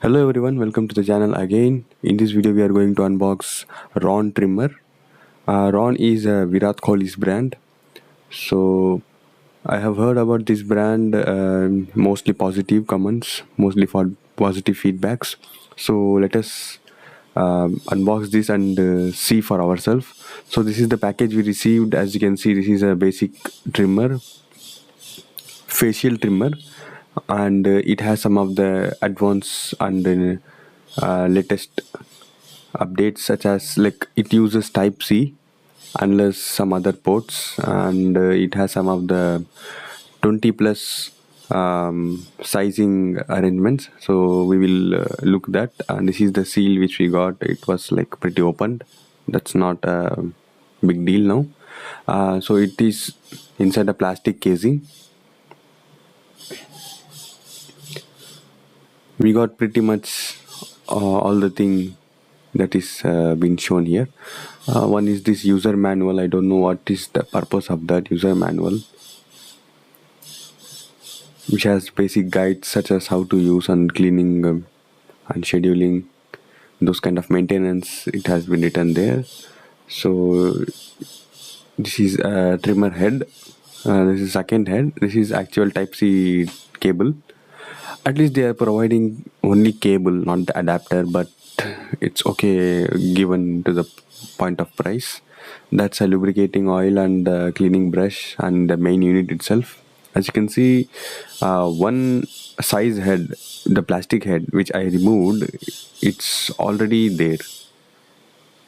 Hello everyone, welcome to the channel again. In this video we are going to unbox Wrogn trimmer. Wrogn is a Virat Kohli's brand. So I have heard about this brand, mostly positive comments, mostly for positive feedbacks. So let us unbox this and see for ourselves. So this is the package we received. As you can see, this is a basic trimmer, facial trimmer, and it has some of the advanced and latest updates, such as like it uses type C unless some other ports, and it has some of the 20 plus sizing arrangements. So we will look that, and this is the seal which we got. It was like pretty opened. That's not a big deal now. So it is inside a plastic casing. We got pretty much all the thing that is been shown here. One is this user manual. I don't know what is the purpose of that user manual, which has basic guides such as how to use and cleaning and scheduling, those kind of maintenance. It has been written there. So this is a trimmer head. This is second head. This is actual type C cable. At least they are providing only cable, not the adapter, but it's okay given to the point of price. That's a lubricating oil and cleaning brush and the main unit itself. As you can see, one size head, the plastic head which I removed, it's already there.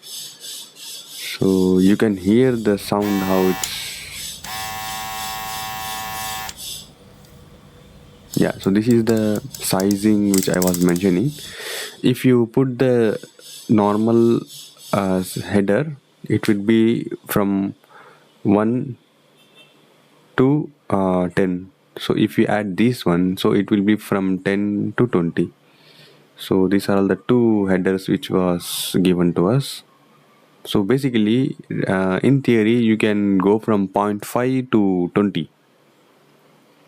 So you can hear the sound how it's. Yeah, so this is the sizing which I was mentioning. If you put the normal header, it would be from 1 to 10. So if you add this one, so it will be from 10 to 20. So these are all the two headers which was given to us. So basically, in theory, you can go from 0.5 to 20.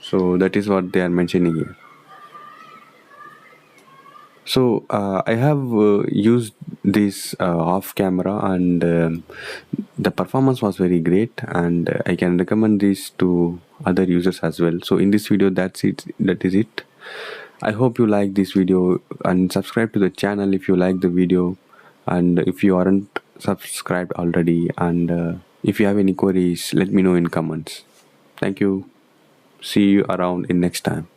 So that is what they are mentioning here. So I have used this off camera, and the performance was very great, and I can recommend this to other users as well. So in this video, that's it. That is it. I hope you like this video, and subscribe to the channel if you like the video, and if you aren't subscribed already, and if you have any queries, let me know in comments. Thank you. See you around in next time.